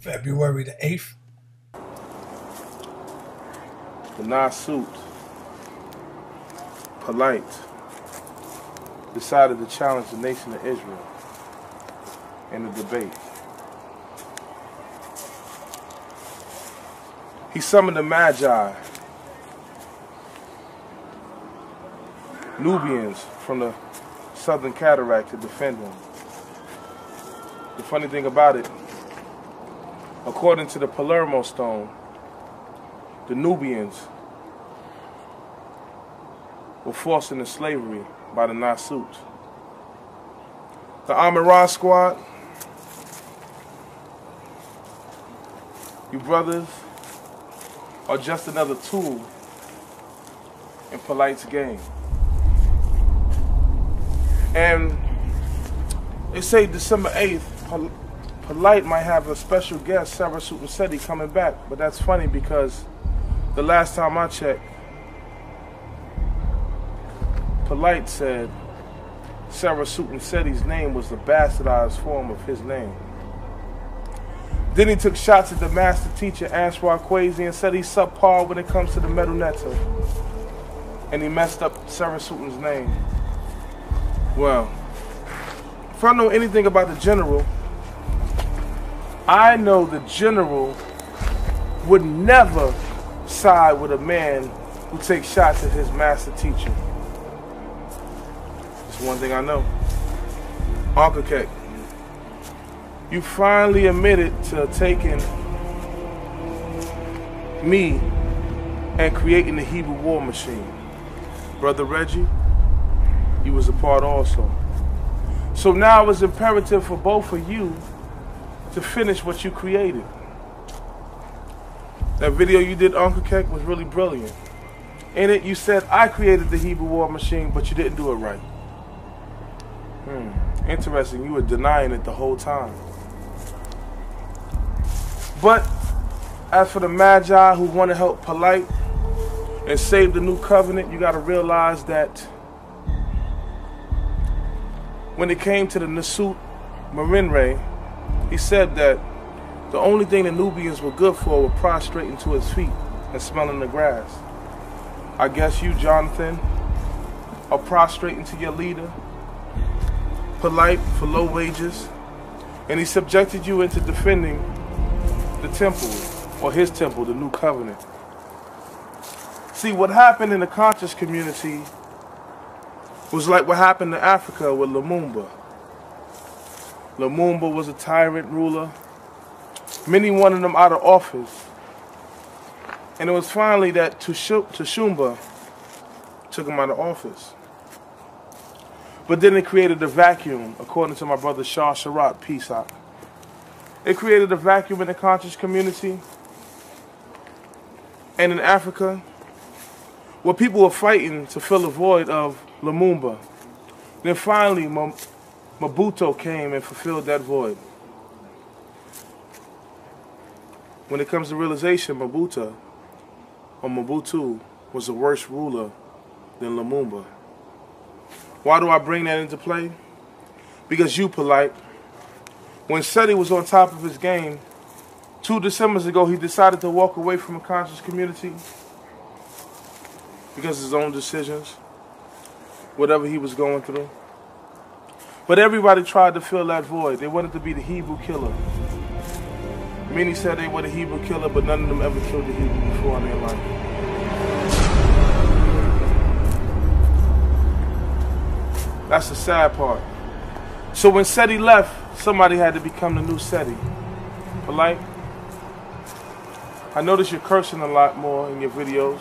February the 8th. The Nasi, polite, decided to challenge the nation of Israel in a debate. He summoned the Magi, Nubians from the Southern Cataract, to defend him. The funny thing about it, according to the Palermo stone, the Nubians were forced into slavery by the Nasi. The Amiran squad, you brothers are just another tool in Polite's game. And they say December 8th, Polite might have a special guest, Sarah Seti, coming back. But that's funny because the last time I checked, Polite said Sarah Seti's name was the bastardized form of his name. Then he took shots at the master teacher, Answar Kwesi, and said he's subpar when it comes to the metal netta. And he messed up Sarah Suti's name. Well, if I know anything about the general, I know the general would never side with a man who takes shots at his master teacher. That's one thing I know. Uncle K, you finally admitted to taking me and creating the Hebrew war machine. Brother Reggie, you was a part also. So now it's imperative for both of you to finish what you created. That video you did, Uncle Keck, was really brilliant. In it, you said, I created the Hebrew war machine, but you didn't do it right. Interesting, you were denying it the whole time. But as for the Magi who want to help Polite and save the new covenant, you got to realize that when it came to the Nasut Marinre, he said that the only thing the Nubians were good for were prostrating to his feet and smelling the grass. I guess you, Jonathan, are prostrating to your leader, Polite, for low wages, and he subjected you into defending the temple, or his temple, the new covenant. See, what happened in the conscious community was like what happened in Africa with Lumumba. Lumumba was a tyrant ruler. Many wanted him out of office. And it was finally that Tushumba took him out of office. But then it created a vacuum, according to my brother Shah Sharat, peace out. It created a vacuum in the conscious community and in Africa where people were fighting to fill the void of Lumumba. Then finally, Mobutu came and fulfilled that void. When it comes to realization, Mobutu was a worse ruler than Lumumba. Why do I bring that into play? Because you, Polite, when Seti was on top of his game, 2 Decembers ago, he decided to walk away from a conscious community because of his own decisions, whatever he was going through. But everybody tried to fill that void. They wanted to be the Hebrew killer. Many said they were the Hebrew killer, but none of them ever killed the Hebrew before in their life. That's the sad part. So when Seti left, somebody had to become the new Seti. Polite, I notice you're cursing a lot more in your videos.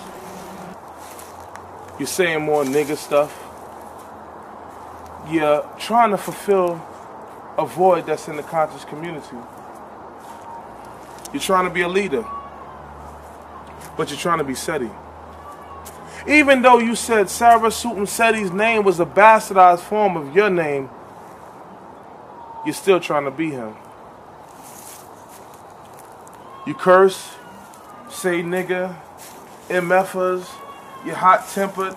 You're saying more nigga stuff. You're trying to fulfill a void that's in the conscious community. You're trying to be a leader, but you're trying to be Seti. Even though you said Sarah Seti's name was a bastardized form of your name, you're still trying to be him. You curse, say nigga, MFers, you're hot-tempered,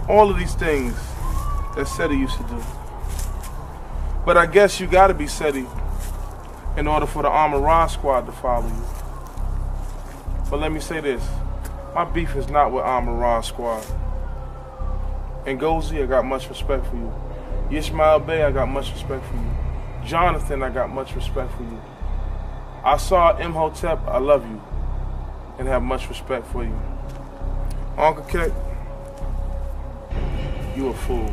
all of these things that Seti used to do. But I guess you gotta be Seti in order for the Armored Ron Squad to follow you. But let me say this. My beef is not with Armored Ron Squad. And Gozi, I got much respect for you. Ishmael Bey, I got much respect for you. Jonathan, I got much respect for you. I saw Imhotep, I love you. And have much respect for you. Uncle Kemet, you a fool.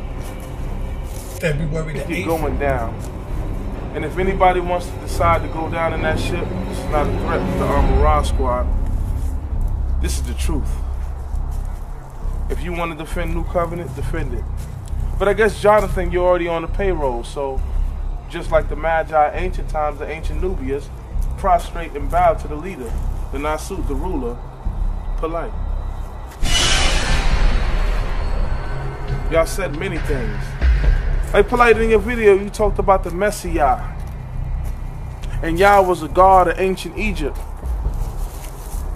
February the 8th. You're going down. And if anybody wants to decide to go down in that ship, this is not a threat to the Armored Ron Squad. This is the truth. If you want to defend New Covenant, defend it. But I guess, Jonathan, you're already on the payroll, so just like the Magi ancient times, the ancient Nubians, prostrate and bow to the leader, the Nasi, the ruler, polite. Y'all said many things. Like polite, in your video, you talked about the Messiah. And Yah was a god of ancient Egypt.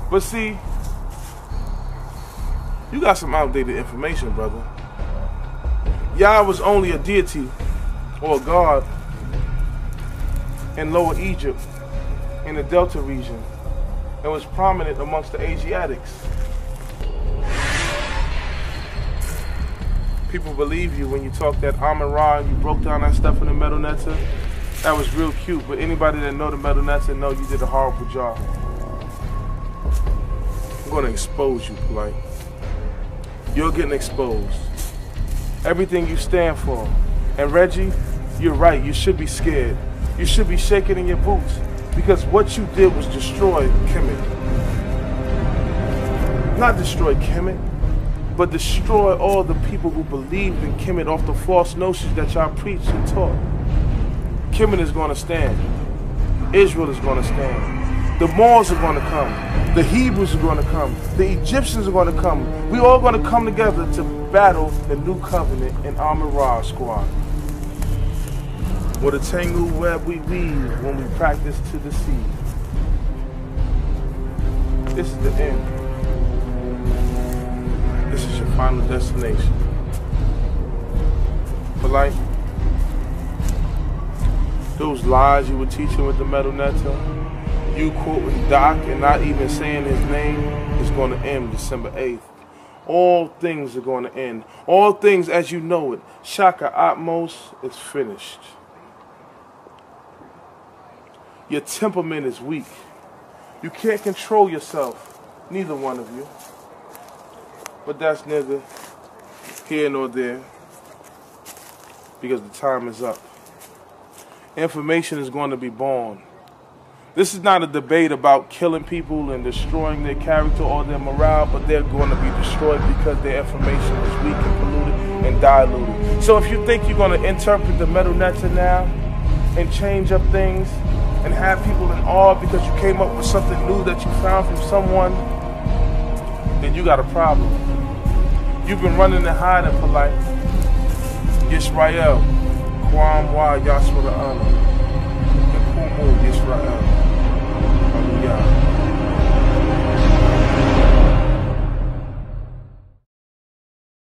But see, you got some outdated information, brother. Yah was only a deity or a god in Lower Egypt, in the Delta region, and was prominent amongst the Asiatics. People believe you when you talk that Armored Ron, you broke down that stuff in the Metal Netter. That was real cute, but anybody that know the Metal Netter know you did a horrible job. I'm gonna expose you, polite. You're getting exposed. Everything you stand for. And Reggie, you're right, you should be scared. You should be shaking in your boots, because what you did was destroy Kemet. Not destroy Kemet, but destroy all the people who believed in Kemet off the false notions that y'all preached and taught. Kemet is going to stand. Israel is going to stand. The Moors are going to come. The Hebrews are going to come. The Egyptians are going to come. We all going to come together to battle the New Covenant and Armored Ron Squad. With a tangled web we weave when we practice to deceive. This is the end. This is your final destination. Polite. Those lies you were teaching with the Metal Netter, you quoting Doc and not even saying his name, is going to end December 8th. All things are going to end. All things as you know it. Shaka Atmos is finished. Your temperament is weak. You can't control yourself. Neither one of you. But that's neither here nor there, because the time is up. Information is going to be born. This is not a debate about killing people and destroying their character or their morale, but they're going to be destroyed because their information is weak and polluted and diluted. So if you think you're going to interpret the Metal Netter now and change up things and have people in awe because you came up with something new that you found from someone, then you got a problem. You've been running and hiding, polite. Yisrael, Kwam Wa Yashua the honor.